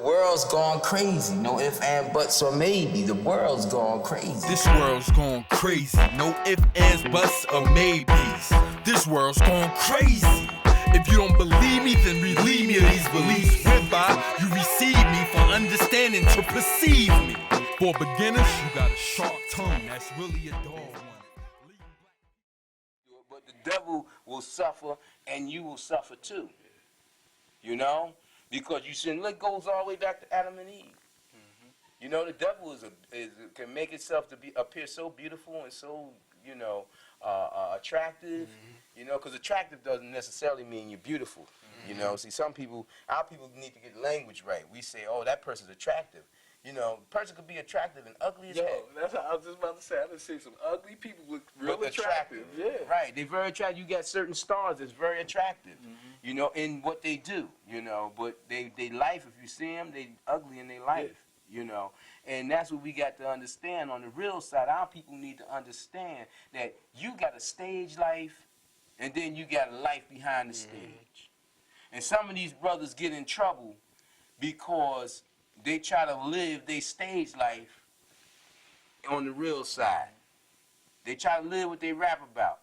world's gone crazy. No ifs, and buts, or maybe. The world's gone crazy. This world's gone crazy. No ifs, ands, buts, or maybes. This world's gone crazy. If you don't believe me, then relieve me of these beliefs whereby you receive me for understanding to perceive me. For beginners, you got a sharp tongue. That's really a dog one. But the devil will suffer, and you will suffer too. You know? Because you sin. It goes all the way back to Adam and Eve. You know, the devil can make itself to appear so beautiful and so, attractive. You know, because attractive doesn't necessarily mean you're beautiful. You know, see, our people need to get language right. We say, oh, that person's attractive. You know, a person could be attractive and ugly as heck. That's what I was just about to say. I done seen some ugly people look real attractive. Yeah. Right, they're very attractive. You got certain stars that's very attractive, you know, in what they do, you know. But they life, if you see them, they ugly in their life, you know. And that's what we got to understand on the real side. Our people need to understand that you got a stage life, and then you got a life behind the stage. And some of these brothers get in trouble because they try to live their stage life on the real side. They try to live what they rap about.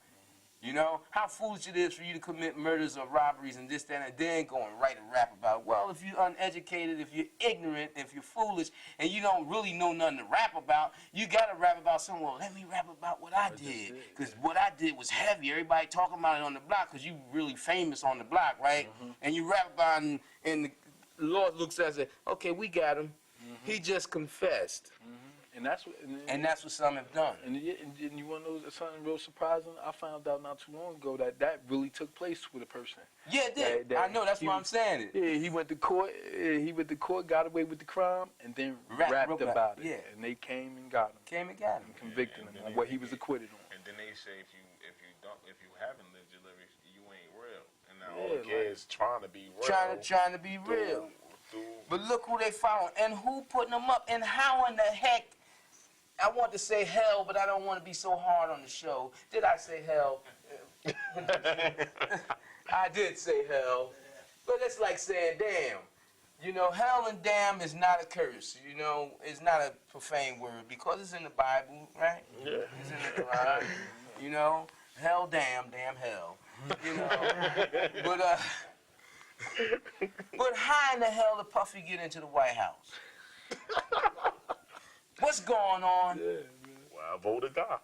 You know, how foolish it is for you to commit murders or robberies and this, that, and then go and write a rap about it. Well, if you're uneducated, if you're ignorant, if you're foolish, and you don't really know nothing to rap about, you got to rap about something. Well, let me rap about what I did. Because what I did was heavy. Everybody talking about it on the block because you really famous on the block, right? And you rap about it, and the Lord looks at it and says, okay, we got him. He just confessed. And that's what some have done. And you want to know something real surprising? I found out not too long ago that really took place with a person. Yeah, it did. That I know. That's why I'm saying it. Yeah, he went to court. Got away with the crime, and then rapped about it. Yeah. And they came and got him. And convicted him on what he was acquitted on. And then they say if you haven't lived your life, you ain't real. And now all the kids trying to be real. Trying to be real. But look who they found and who putting them up and how in the heck. I want to say hell, but I don't want to be so hard on the show. Did I say hell? I did say hell. But it's like saying damn. You know, hell and damn is not a curse. You know, it's not a profane word because it's in the Bible, right? Yeah. It's in the Quran. You know, hell, damn hell. You know, but how in the hell did Puffy get into the White House? What's going on? Yeah, well, I voted God.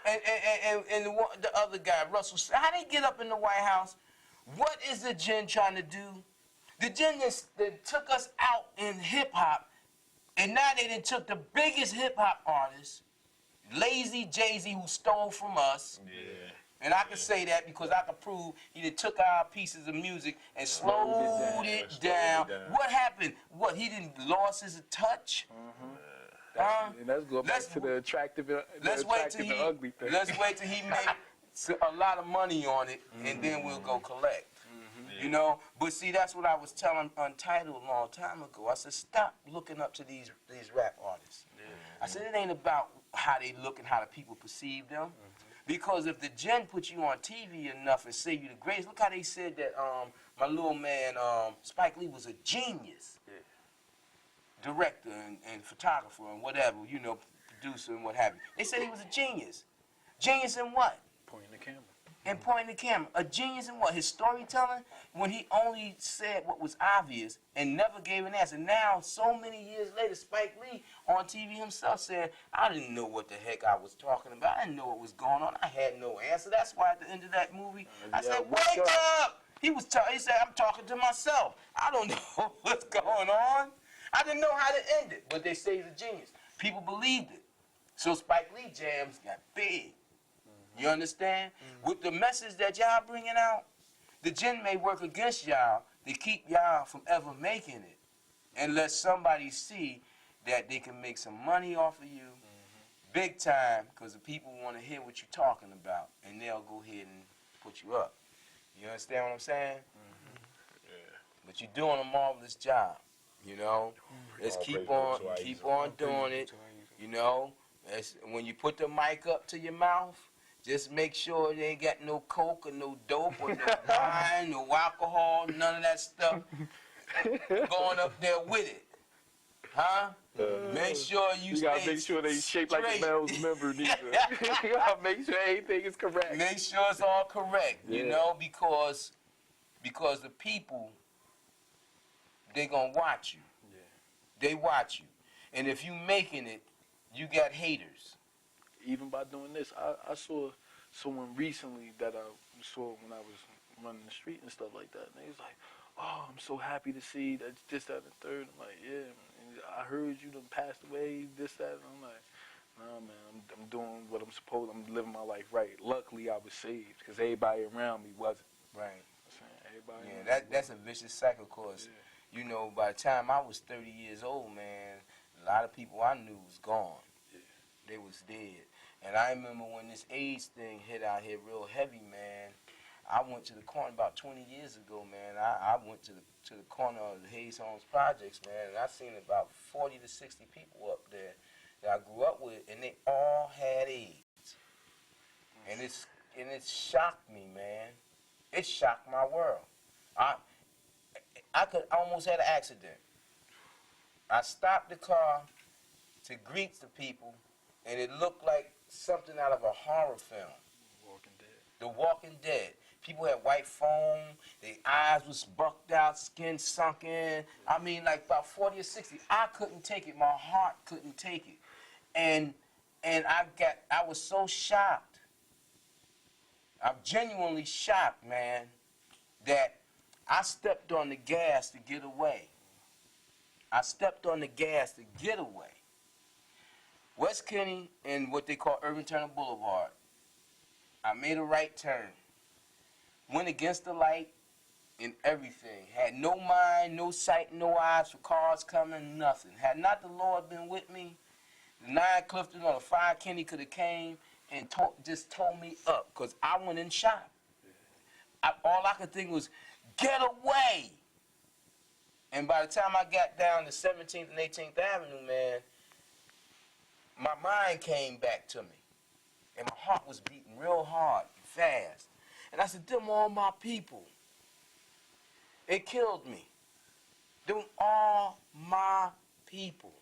And the other guy, Russell, how did he get up in the White House? What is the jinn trying to do? The jinn that took us out in hip-hop, and now they done took the biggest hip-hop artist, Lazy Jay-Z, who stole from us. Yeah. And I can say that because I can prove he done took our pieces of music and slowed it down. What happened? What, he didn't lost his touch? And let's go back to the attractive and ugly thing. Let's wait till he makes a lot of money on it, and then we'll go collect. You know? But see, that's what I was telling Untitled a long time ago. I said, stop looking up to these rap artists. I said, it ain't about how they look and how the people perceive them. Because if the jinn put you on TV enough and say you the greatest, look how they said that my little man Spike Lee was a genius. Director and photographer and whatever, you know, producer and what have you. They said he was a genius. Genius in what? Pointing the camera. And pointing the camera. A genius in what? His storytelling? When he only said what was obvious and never gave an answer. Now, so many years later, Spike Lee on TV himself said, I didn't know what the heck I was talking about. I didn't know what was going on. I had no answer. That's why at the end of that movie, I said, wake up! He said, I'm talking to myself. I don't know what's going on. I didn't know how to end it. But they say he's a genius. People believed it. So Spike Lee jams got big. You understand? With the message that y'all bringing out, the jinn may work against y'all to keep y'all from ever making it. Unless somebody see that they can make some money off of you, big time, because the people want to hear what you're talking about, and they'll go ahead and put you up. You understand what I'm saying? Yeah. But you're doing a marvelous job, you know? Let's keep on doing it, you know? When you put the mic up to your mouth, Just make sure they ain't got no coke or no dope or no wine, no alcohol, none of that stuff going up there with it. Huh? Make sure you gotta stay make sure they shaped like a straight. male's member. You gotta make sure everything is correct. Make sure it's all correct, you know, because the people, they gonna watch you. Yeah. They watch you. And if you making it, you got haters. Even by doing this, I saw someone recently that I saw when I was running the street and stuff like that. And they was like, oh, I'm so happy to see that this, that, and the third. I'm like, yeah, man, I heard you done passed away, this, that. And I'm like, nah, man, I'm doing what I'm supposed. I'm living my life right. Luckily, I was saved because everybody around me wasn't. Right. Everybody That's a vicious cycle, cause you know, by the time I was 30 years old, man, a lot of people I knew was gone. Yeah. They was dead. And I remember when this AIDS thing hit out here real heavy, man. I went to the corner about 20 years ago, man. I went to the corner of the Ahezaah projects, man, and I seen about 40 to 60 people up there that I grew up with, and they all had AIDS. And it shocked me, man. It shocked my world. I almost had an accident. I stopped the car to greet the people, and it looked like something out of a horror film. Walking Dead. The Walking Dead. People had white foam, their eyes was bucked out, skin sunk in. I mean, like about 40 or 60. I couldn't take it. My heart couldn't take it. And I was so shocked. I'm genuinely shocked, man, that I stepped on the gas to get away. I stepped on the gas to get away. West Kenny and what they call Urbanversity Boulevard. I made a right turn. Went against the light and everything. Had no mind, no sight, no eyes for cars coming, nothing. Had not the Lord been with me, the 9 Clifton or the 5 Kenny could have came and just tore me up because I went in shot. All I could think was, get away. And by the time I got down to 17th and 18th Avenue, man, my mind came back to me. And my heart was beating real hard and fast. And I said, them all my people. It killed me. Them all my people.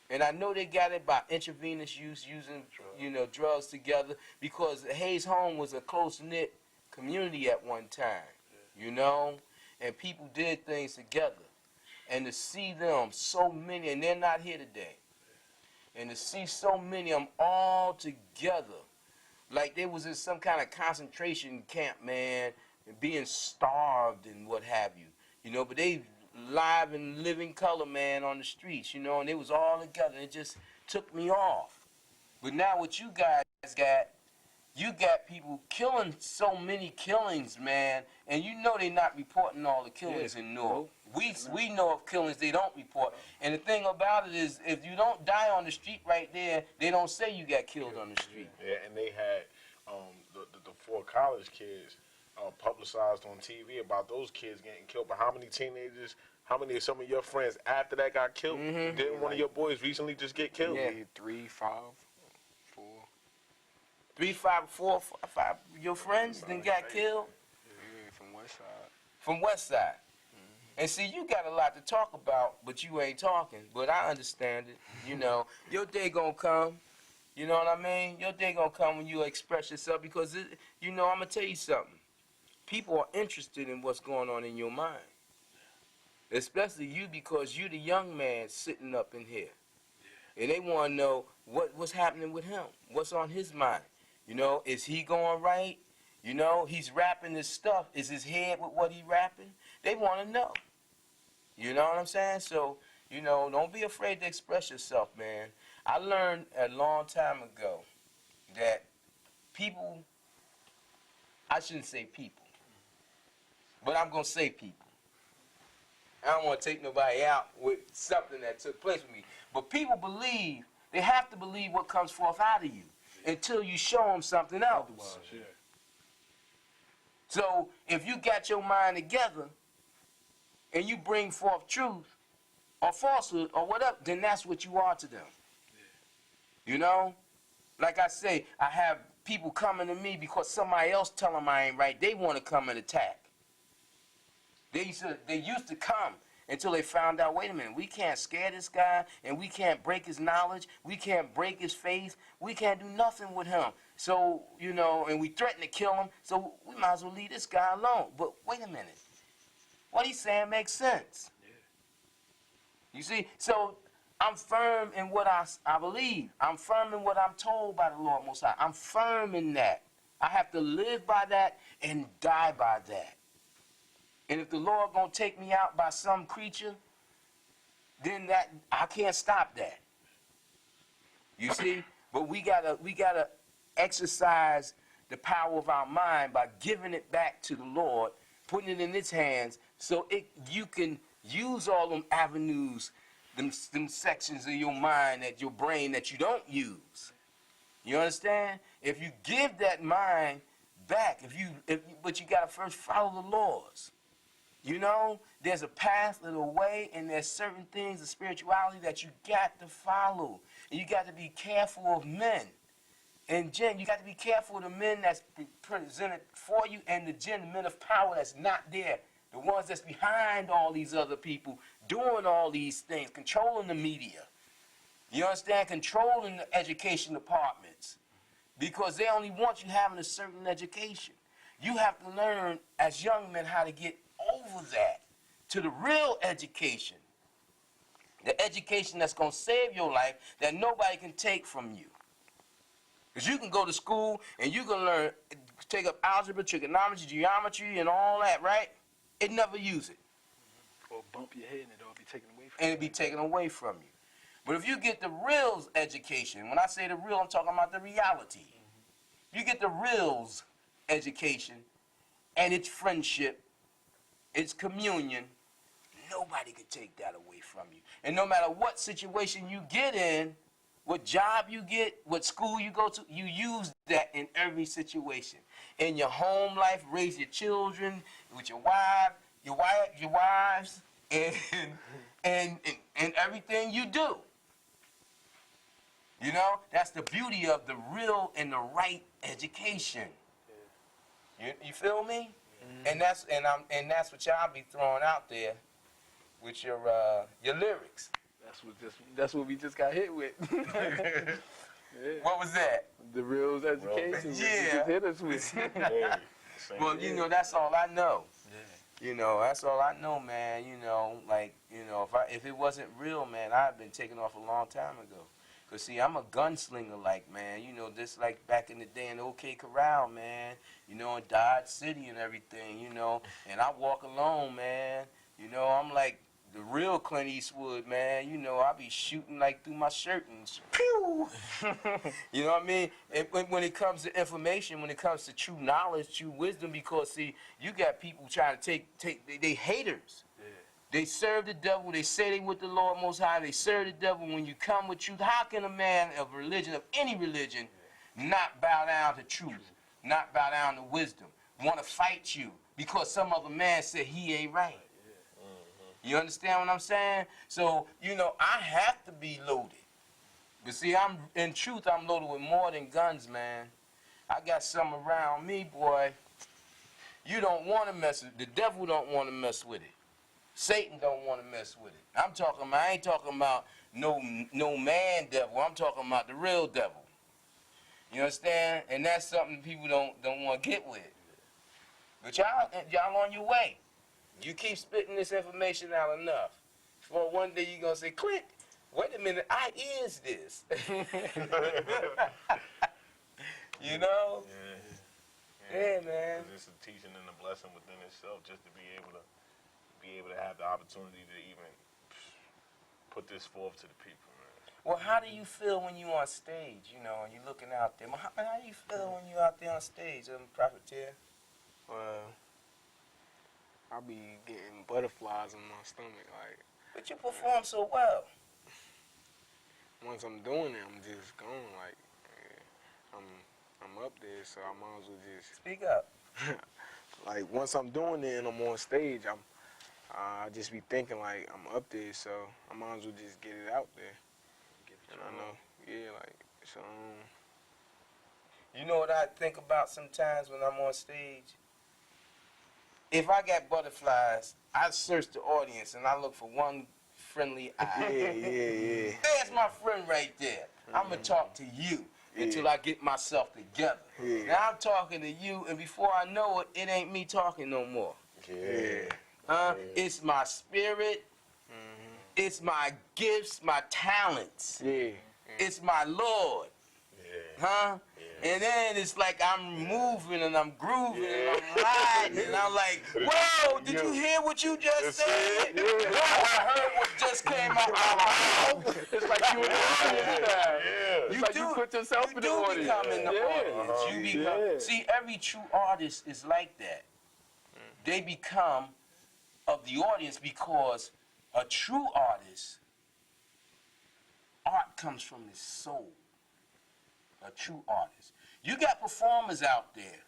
And I know they got it by intravenous use, using, drugs together, because Hayes Home was a close-knit community at one time, and people did things together. And to see them, so many, and they're not here today, and to see so many of them all together, like they was in some kind of concentration camp, man, and being starved and what have you, but they live and living color, man, on the streets, and they was all together, and it just took me off. But now what you guys got, you got people killing so many killings, man, and they not reporting all the killings in Newark. We know of killings they don't report. And the thing about it is, if you don't die on the street right there, they don't say you got killed on the street. Yeah, and they had the 4 college kids publicized on TV about those kids getting killed. But how many teenagers, how many of some of your friends after that got killed? Mm-hmm. Didn't one of your boys recently just get killed? Yeah. 3, 5, 4. 3, 5, 4, 5. Your friends then got killed? Yeah, from West Side. From West Side. Mm-hmm. And see, you got a lot to talk about, but you ain't talking. But I understand it, Your day gonna come. You know what I mean? Your day gonna come when you express yourself, because, I'm gonna tell you something. People are interested in what's going on in your mind. Especially you, because you the young man sitting up in here. And they want to know what's happening with him. What's on his mind. Is he going right? He's rapping this stuff. Is his head with what he rapping? They want to know. You know what I'm saying? So, don't be afraid to express yourself, man. I learned a long time ago that people, I shouldn't say people, but I'm going to say people. I don't want to take nobody out with something that took place with me. But people believe, they have to believe what comes forth out of you until you show them something else. Yeah. So if you got your mind together and you bring forth truth or falsehood or whatever, then that's what you are to them. Yeah. Like I say, I have people coming to me because somebody else tell them I ain't right. They want to come and attack. They used to come until they found out, wait a minute, we can't scare this guy, and we can't break his knowledge, we can't break his faith, we can't do nothing with him. So, you know, and we threaten to kill him, so we might as well leave this guy alone. But wait a minute. What he's saying makes sense. You see? So I'm firm in what I believe. I'm firm in what I'm told by the Lord Most High. I'm firm in that. I have to live by that and die by that. And if the Lord gonna take me out by some creature, then that I can't stop that. You see? But we gotta exercise the power of our mind by giving it back to the Lord, putting it in His hands, so you can use all them avenues, them sections of your mind, that your brain that you don't use. You understand? If you give that mind back, but you gotta first follow the laws. You know, there's a path and a way, and there's certain things of spirituality that you got to follow. And you got to be careful of men. And jinn, you got to be careful of the men that's presented for you, and the jinn, the men of power that's not there. The ones that's behind all these other people, doing all these things, controlling the media. You understand? Controlling the education departments. Because they only want you having a certain education. You have to learn as young men how to get over that to the real education. The education that's going to save your life, that nobody can take from you. Because you can go to school and you can learn, take up algebra, trigonometry, geometry, and all that, right? It never use it. Or bump your head and it'll be taken away from And you. it'll be taken away from you. But if you get the real education, when I say the real, I'm talking about the reality. You get the real's education and its friendship, its communion, nobody can take that away from you. And no matter what situation you get in, what job you get, what school you go to, you use that in every situation. In your home life, raise your children, with your wives, and everything you do. You know, that's the beauty of the real and the right education. You feel me? And that's what y'all be throwing out there with your lyrics. That's what we just got hit with. Yeah. What was that? The real education. Yeah. You just hit us with. Well, you know, that's all I know. Yeah. You know, that's all I know, man. You know, like, you know, if it wasn't real, man, I'd have been taken off a long time ago. Cause see, I'm a gunslinger, like, man, you know, just like back in the day in OK Corral, man, you know, in Dodge City and everything, you know, and I walk alone, man, you know, I'm like the real Clint Eastwood, man, you know, I be shooting like through my shirt and pew, you know what I mean? And when it comes to information, when it comes to true knowledge, true wisdom, because see, you got people trying to they haters. They serve the devil. They say they with the Lord Most High. They serve the devil. When you come with truth, how can a man of religion, of any religion, not bow down to truth, not bow down to wisdom, want to fight you because some other man said he ain't right? You understand what I'm saying? So, you know, I have to be loaded. But see, in truth, I'm loaded with more than guns, man. I got some around me, boy. You don't want to mess with it. The devil don't want to mess with it. Satan don't want to mess with it. I ain't talking about no man devil. I'm talking about the real devil. You understand? And that's something people don't want to get with. But y'all on your way. You keep spitting this information out enough. For one day you're gonna say, click, wait a minute, I is this. You know? Yeah, man. It's a teaching and a blessing within itself, just to be able to have the opportunity to even put this forth to the people, man. Well, how do you feel when you on stage, you know, and you're looking out there? Muhammad, how do you feel when you're out there on stage, Propheteer? I be getting butterflies in my stomach, like. But you perform so well. Once I'm doing it, I'm just going, like, I'm up there, so I might as well just. Speak up. Like, once I'm doing it and I'm on stage, I just be thinking, like, I'm up there, so I might as well just get it out there. And I know, yeah, like, so. You know what I think about sometimes when I'm on stage? If I got butterflies, I search the audience and I look for one friendly eye. Yeah. There's my friend right there. I'm going to talk to you until I get myself together. Yeah. Now I'm talking to you, and before I know it, it ain't me talking no more. Yeah. It's my spirit. It's my gifts, my talents. Yeah. It's my Lord. Yeah. And then it's like I'm moving and I'm grooving and I'm riding and I'm like, whoa, did you hear what you just said? Whoa, I heard what just came out my mouth. It's like you in the audience now. It's like you put yourself in the You do audience. become in the audience. You become. Yeah. See, every true artist is like that. They become of the audience because a true artist, art comes from his soul. A true artist. You got performers out there,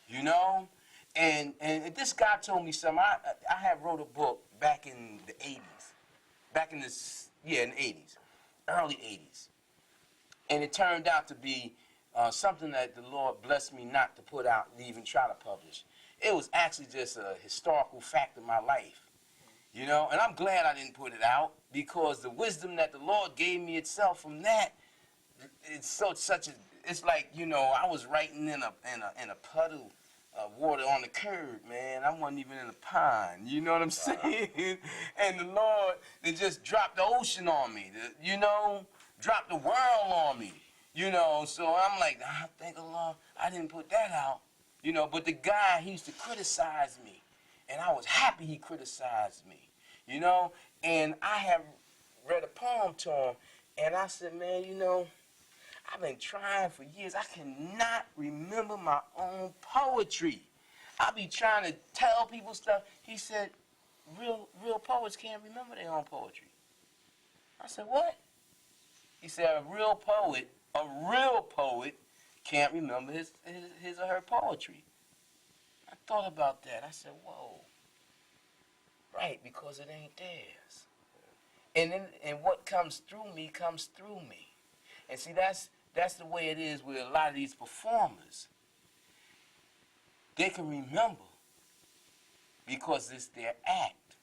you know, and this guy told me something. I had wrote a book back in the 80s, in the 80s, early 80s, and it turned out to be something that the Lord blessed me not to put out and even try to publish. It was actually just a historical fact of my life, you know, and I'm glad I didn't put it out because the wisdom that the Lord gave me itself from that. It's like, you know, I was writing in a puddle of water on the curb, man. I wasn't even in a pond, you know what I'm saying? And the Lord, they just dropped the ocean on me, you know, dropped the world on me, you know. So I'm like, thank the Lord, I didn't put that out, you know. But the guy, he used to criticize me, and I was happy he criticized me, you know. And I have read a poem to him, and I said, man, you know, I've been trying for years. I cannot remember my own poetry. I be trying to tell people stuff. He said, real poets can't remember their own poetry. I said, what? He said, a real poet can't remember his or her poetry. I thought about that. I said, whoa. Right, because it ain't theirs. And what comes through me comes through me. And see, that's the way it is with a lot of these performers. They can remember because it's their act.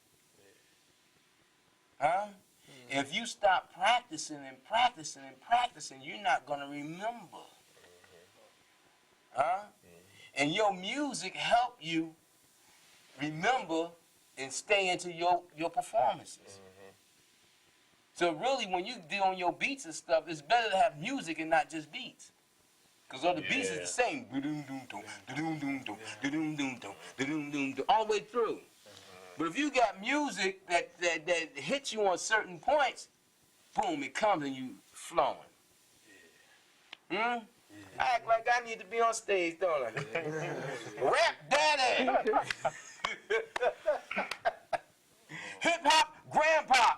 If you stop practicing and practicing and practicing, you're not going to remember. And your music help you remember and stay into your performances. So really, when you deal on your beats and stuff, it's better to have music and not just beats. Because all the beats is the same. All the way through. But if you got music that hits you on certain points, boom, it comes and you flowing. I act like I need to be on stage, don't I? Rap daddy! Hip-hop grandpop.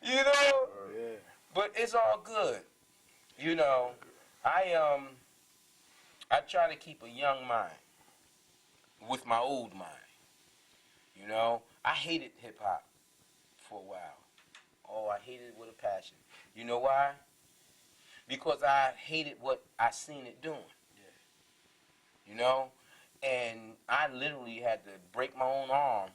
You know? But it's all good. You know, I try to keep a young mind with my old mind. You know, I hated hip-hop for a while. Oh, I hated it with a passion. You know why? Because I hated what I seen it doing. You know? And I literally had to break my own arm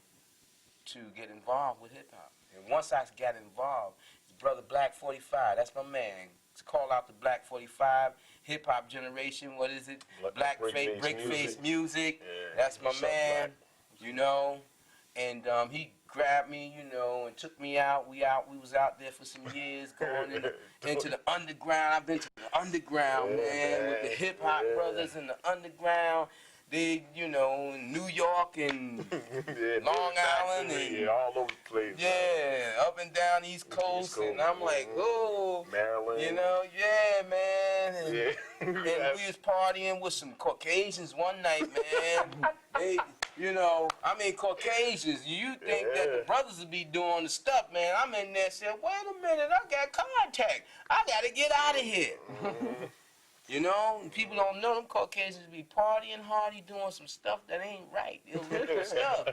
to get involved with hip-hop. And once I got involved, Brother Black 45, that's my man. It's called out the Black 45, hip-hop generation, what is it? Black face music. Yeah, that's my man, you know. And he grabbed me, you know, and took me out. We was out there for some years going into the underground. I've been to the underground, man, with the hip-hop brothers in the underground. They, you know, in New York and Long Island and all over the place. Yeah, up and down East Coast, and I'm like, oh, Maryland. You know, yeah, man. And we was partying with some Caucasians one night, man. They, you know, I mean, Caucasians. You think that the brothers would be doing the stuff, man? I'm in there saying, wait a minute, I got contact. I gotta get out of here. You know, and people don't know them Caucasians be partying hardy, doing some stuff that ain't right. Illegal stuff.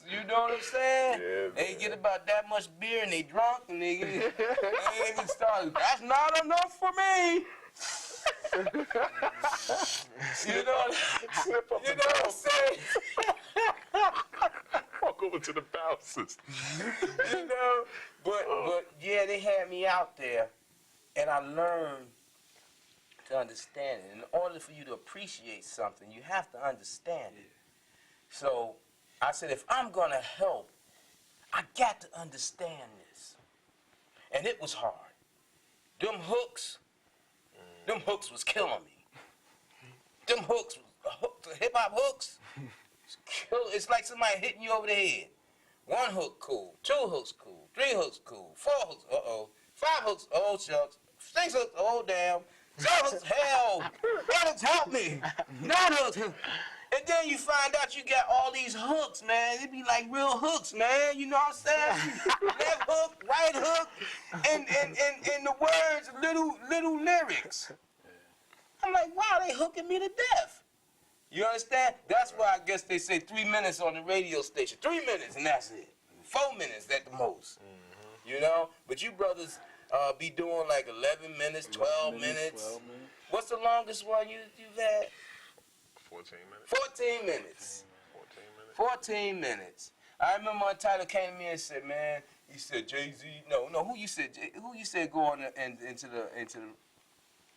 You know what I'm saying? Yeah, They man. get about that much beer and they drunk and they get started. That's not enough for me. You know, Slip up you and know what I'm down. saying? Walk over to the bouncers. You know, but yeah, they had me out there, and I learned to understand it. In order for you to appreciate something, you have to understand it. So I said, if I'm gonna help, I got to understand this, and it was hard. Them hooks was killing me. Them hooks, hip hop hooks, it's like somebody hitting you over the head. One hook cool, two hooks cool, three hooks cool, four hooks, five hooks, oh shucks, six hooks, oh damn, seven hooks, hell, eight hooks, help me, nine hooks, and then you find out you got all these hooks, man. It be like real hooks, man. You know what I'm saying? Left hook, right hook, and the words, little lyrics. I'm like, wow, they hooking me to death. You understand? That's why I guess they say 3 minutes on the radio station. 3 minutes and that's it. 4 minutes at the most. You know? But you brothers be doing like 11 minutes, 12 minutes. 12 minutes. What's the longest one you've had? 14 minutes. 14 minutes. 14 minutes. 14 minutes. I remember one title came to me and said, man, he said Jay-Z. No, who you said go on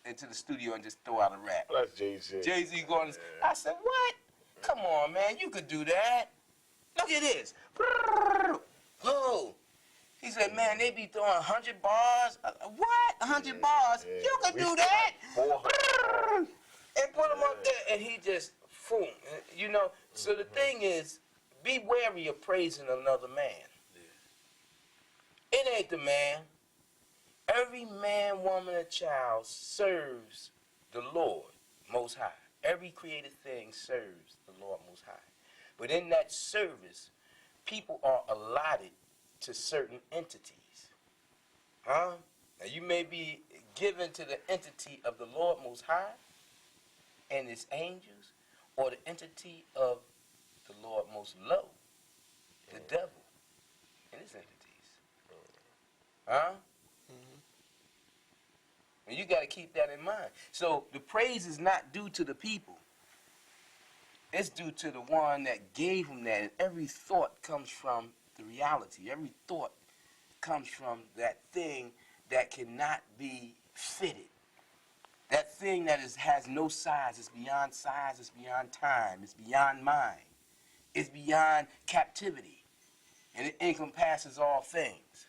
into the studio and just throw out a rap? That's Jay-Z. Jay-Z going, I said, what? Come on, man, you could do that. Look at this. Oh. He said, man, they be throwing 100 bars. What? 100 bars? Yeah. You could We do used that? to like 400 And put him up there, and he just, boom. You know, so the thing is, be wary of praising another man. It ain't the man. Every man, woman, and child serves the Lord Most High. Every created thing serves the Lord Most High. But in that service, people are allotted to certain entities. Huh? Now you may be given to the entity of the Lord Most High and his angels, or the entity of the Lord Most Low, the devil, and his entities. Huh? And you got to keep that in mind. So the praise is not due to the people. It's due to the one that gave them that. And every thought comes from the reality. Every thought comes from that thing that cannot be fitted. That thing that has no size. It's beyond size. It's beyond time. It's beyond mind. It's beyond captivity. And it encompasses all things.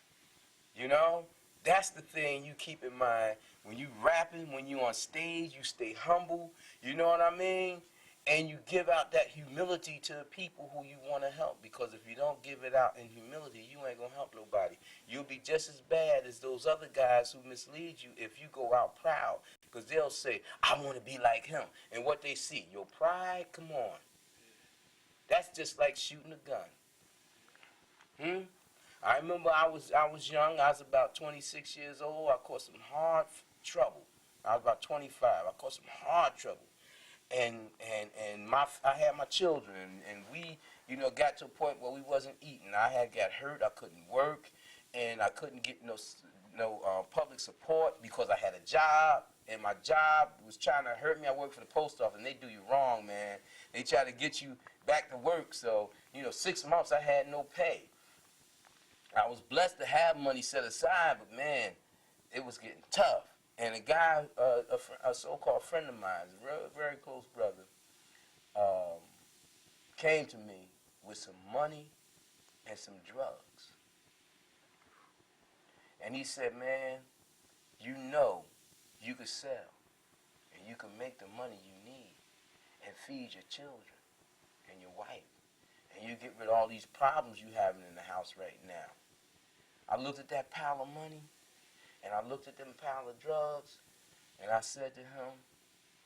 You know? That's the thing you keep in mind. When you rapping, when you on stage, you stay humble. You know what I mean? And you give out that humility to the people who you want to help. Because if you don't give it out in humility, you ain't going to help nobody. You'll be just as bad as those other guys who mislead you if you go out proud. Because they'll say, I want to be like him. And what they see, your pride, come on. That's just like shooting a gun. I remember I was young. I was about 26 years old. I caught some hard trouble. I was about 25. I caught some hard trouble. And I had my children, and we, got to a point where we wasn't eating. I got hurt. I couldn't work, and I couldn't get no public support because I had a job, and my job was trying to hurt me. I worked for the post office, and they do you wrong, man. They try to get you back to work. So 6 months I had no pay. I was blessed to have money set aside, but man, it was getting tough. And a guy, a so-called friend of mine, a very close brother, came to me with some money and some drugs. And he said, man, you could sell, and you can make the money you need and feed your children and your wife, and you get rid of all these problems you having in the house right now. I looked at that pile of money, and I looked at them pile of drugs, and I said to him,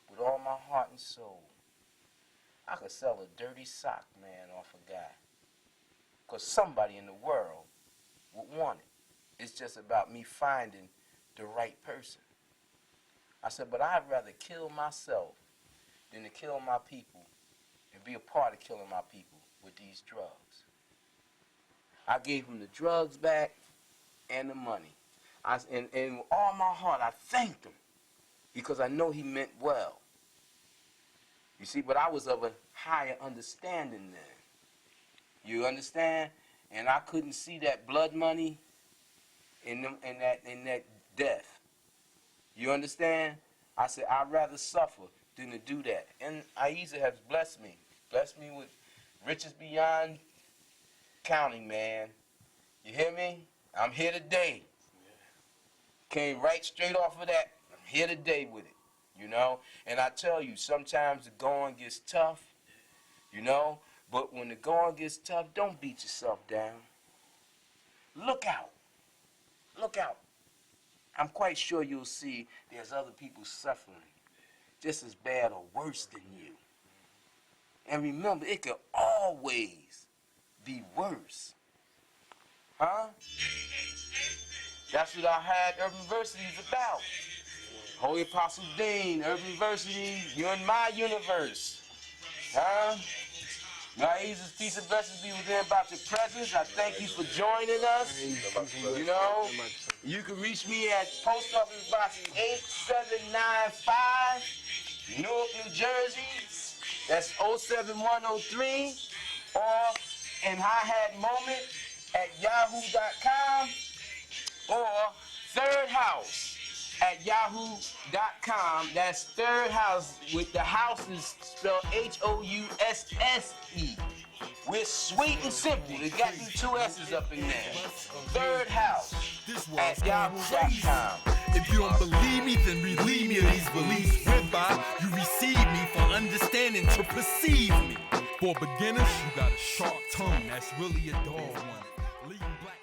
with all my heart and soul, I could sell a dirty sock, man, off a guy. Because somebody in the world would want it. It's just about me finding the right person. I said, but I'd rather kill myself than to kill my people and be a part of killing my people with these drugs. I gave him the drugs back and the money. And with all my heart, I thanked him because I know he meant well. You see, but I was of a higher understanding then. You understand? And I couldn't see that blood money in that death. You understand? I said, I'd rather suffer than to do that. And Ahezaah has blessed me with riches beyond counting, man. You hear me? I'm here today. Came right straight off of that. I'm here today with it, you know? And I tell you, sometimes the going gets tough, you know? But when the going gets tough, don't beat yourself down. Look out. Look out. I'm quite sure you'll see there's other people suffering just as bad or worse than you. And remember, it could always be worse. Huh? That's what I had Urbanversity is about. Holy-Apostle Deen, Urbanversity, you're in my universe. Huh? Now, Ahezaah's peace and blessings be within about your presence. I thank you for joining us. You know, you can reach me at Post Office Box 8795, Newark, New Jersey. That's 07103. Or in hi-hat moment at yahoo.com. Or Third House at yahoo.com. That's Third House with the house is spelled Housse. We're sweet and simple. They got these two S's up in there. Third House at yahoo.com. If you don't believe me, then relieve me of these beliefs whereby you receive me for understanding to perceive me. For beginners, you got a sharp tongue that's really a dull one. Leaving black